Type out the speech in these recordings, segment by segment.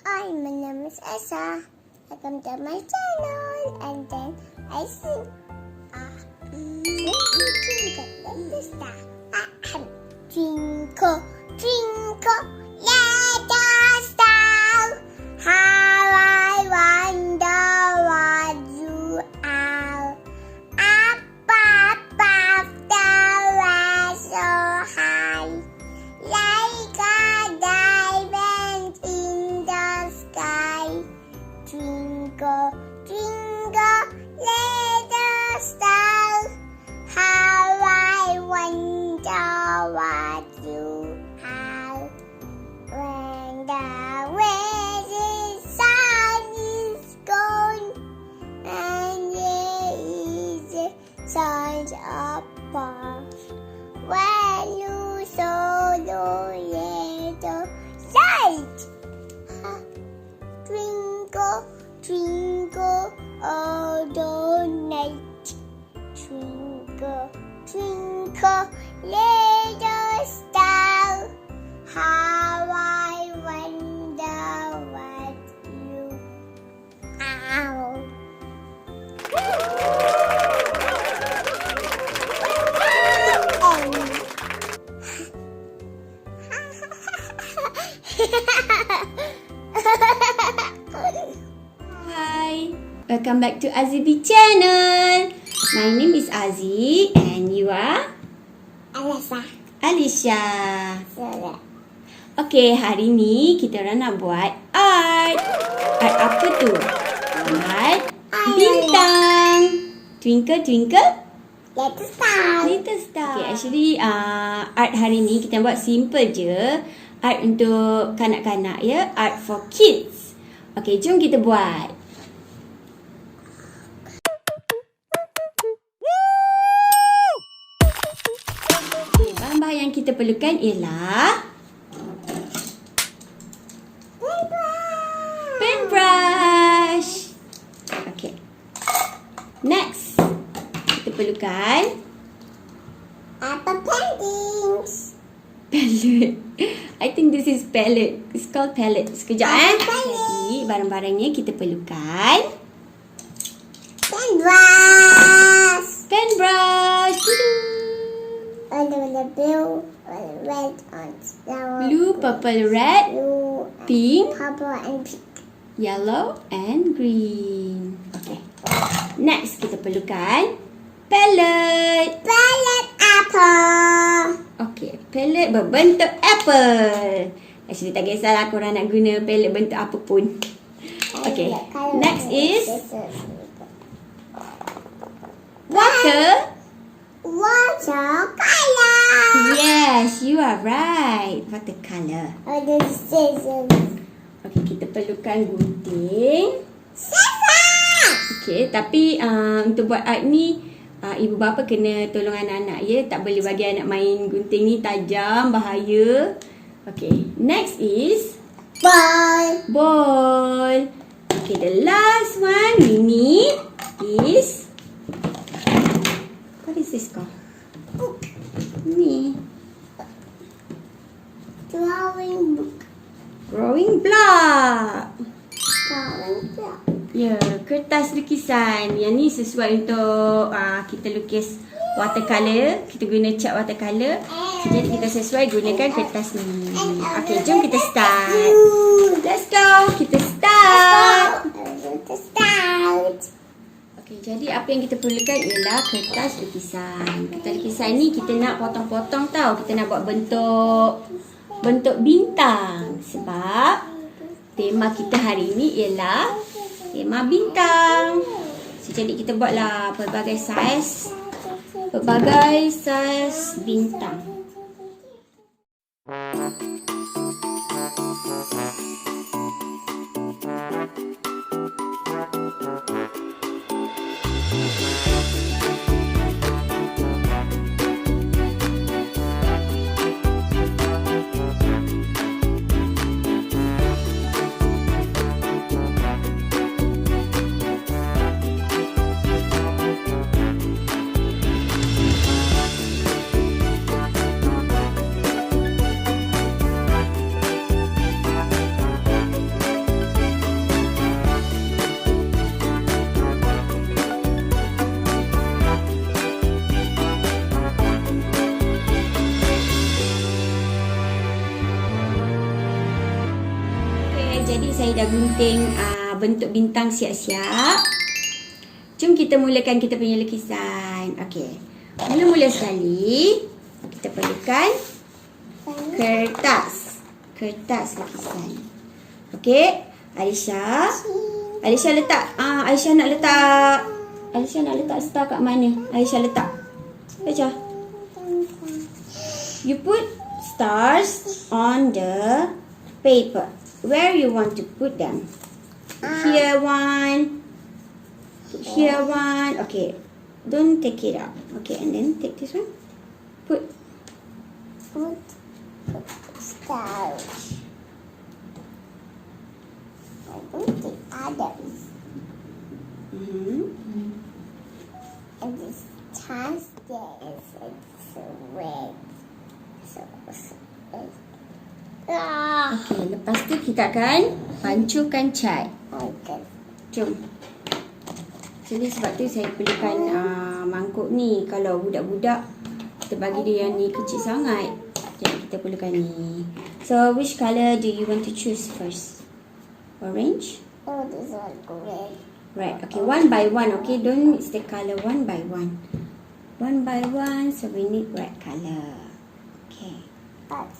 Hi, my name is Asa. Welcome to my channel. And then I sing. Twinkle, star. Twinkle, twinkle, little star. How I wonder what you are. Up above the world so high. Like a diamond in the sky. Twinkle, twinkle, little star. How I wonder what you are. When the wedding sun is gone, and there is a sun above. When you saw the little light, twinkle, twinkle all the night. Twinkle, twinkle, little star. How I wonder what you are. Hi, welcome back to Azie channel. My name is Azie and you are Alisa. Alicia. Salam. Okay, hari ni kita orang nak buat art. Art apa tu? Art bintang. Twinkle, twinkle, Little star. little star. Okay, actually art hari ni kita buat simple je. Art untuk kanak-kanak ya. Art for kids. Okay, jom kita buat. Okay, bahan-bahan yang kita perlukan ialah paintbrush. Okay. Next, kita perlukan Apa paintings? palette. I think this is palette. It's called palette. Sekejap Jadi, barang-barangnya kita perlukan Paintbrush. paintbrush. On the blue, on the red, on the Blue, purple, red, blue, pink, purple, and pink. yellow and green. Okay. Next, kita perlukan palette. Palette apple. Okay, palette berbentuk apple. Actually, tak kisahlah korang nak guna palette bentuk apa pun. Okay, next is watercolor. Yes, you are right. Watercolor. Oh, the scissors. Okay, kita perlukan gunting. Scissors. Okay, tapi untuk buat art ni, ibu bapa kena tolong anak-anak ya. Tak boleh bagi anak main gunting ni, tajam, bahaya. Okay, next is Ball. ball. Okay, the last one we need is, what is this called? Ni, Drawing book. drawing block. Drawing book. Ya, kertas lukisan. Yang ni sesuai untuk kita lukis watercolor. Kita guna cat watercolor. Jadi kita sesuai gunakan kertas ni. Okay, jom kita start. Let's go. Kita start. Okay, jadi apa yang kita perlukan ialah kertas lukisan. Kertas lukisan ni kita nak potong-potong tau. Kita nak buat bentuk bintang. Sebab tema kita hari ni ialah tema bintang. So, jadi kita buatlah pelbagai saiz bintang. Jadi saya dah gunting bentuk bintang siap-siap. Jom kita mulakan kita punya lukisan. Okey. Mula-mula sekali kita perlukan kertas. Kertas lukisan. Okey. Aisyah letak. Aisyah nak letak star kat mana? Aisyah letak. Baca. You put stars on the paper. Where you want to put them? Here one. Here one. Okay. Don't take it out. Okay, and then take this one. Put stars. I don't think others. And this task there is red. Okay, lepas tu kita akan pancurkan cat. Okay. Jom. Jadi sebab tu saya perlukan mangkuk ni. Kalau budak-budak kita bagi dia yang ni kecil sangat. Jadi kita perlukan ni. So which colour do you want to choose first? Orange? Oh, this one red. Right. Okay, one by one. Okay, don't mix the colour one by one. One by one. So we need red colour. Okay. Red.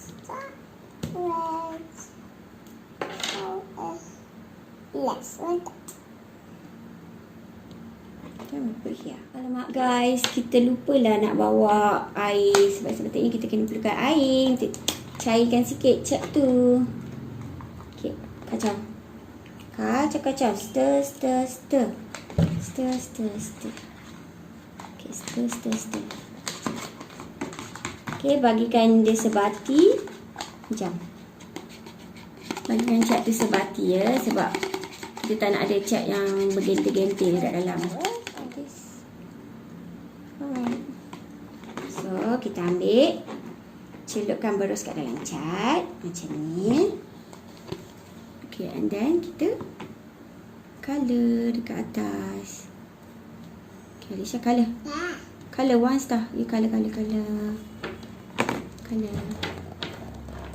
Let's write. Jangan put here. Alamak guys, kita lupalah nak bawa air. Sebab sepatutnya kita kena perlukan air untuk cairkan sikit cat tu. Okay, kacau. Kacau. Stir. Okay, stir. Okay, bagikan dia sebati. Jom. Bagikan cat tu sebati ya. Sebab kita tak nak ada cat yang bergentil-gentil dekat dalam. Alright. So, kita ambil. Celupkan berus kat dalam cat. Macam ni. Okay, and then kita colour dekat atas. Okay, Alicia colour. Colour one star. You colour. Colour.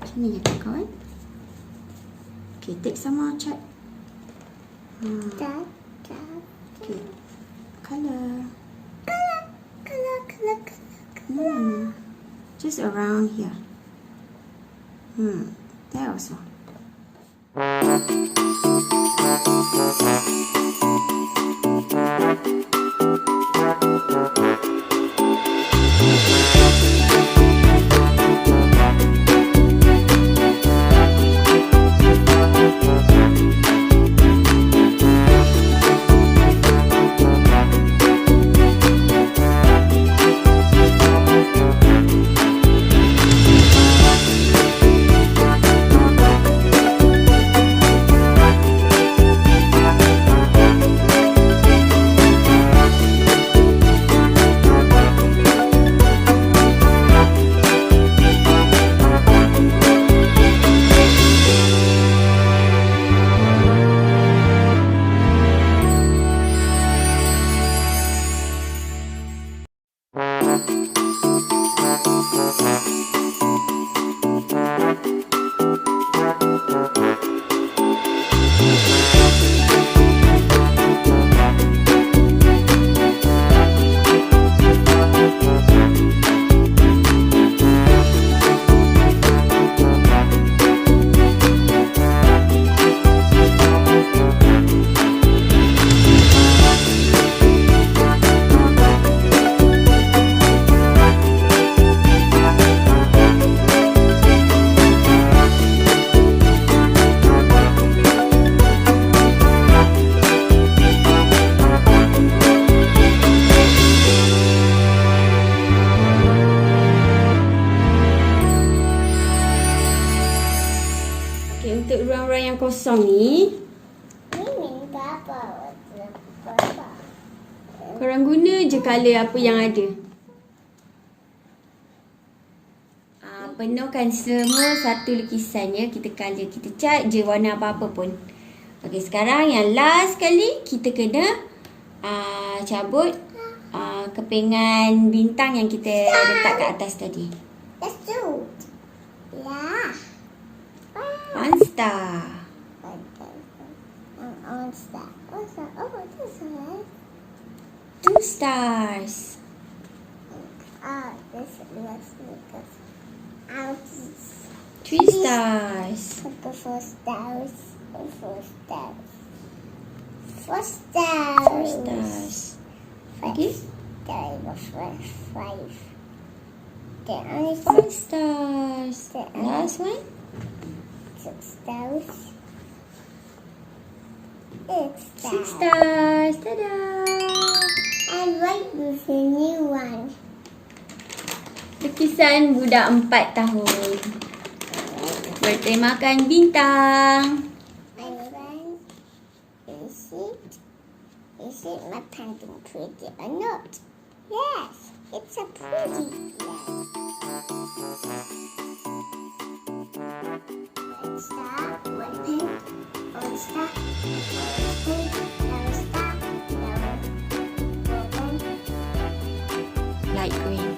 Macam ni ya kawan. Okay, take sama cat. Okay. Colour. Just around here. There also. Untuk ruang-ruang yang kosong ni, berapa? korang guna je colour apa yang ada. Penuhkan semua satu lukisan ya. Kita colour, kita cat je warna apa-apa pun. Okey, sekarang yang last kali kita kena cabut kepingan bintang yang kita letak kat atas tadi. Let's do. Yeah. One star. stars. Oh, this looks like out. 3 stars. Look at 4 stars. 4 stars. 4 4 stars. stars. Okay. There was 5. There only 5 6 stars. Last one. 6 stars. 6 6 stars. stars. Tada! I like this new one. Lukisan budak 4 tahun. Bertemakan bintang. My friend, is it my painting pretty or not? Yes, it's a pretty. Yes. Let's start with pink. Let's start with pink. Now start. Now open. Light green.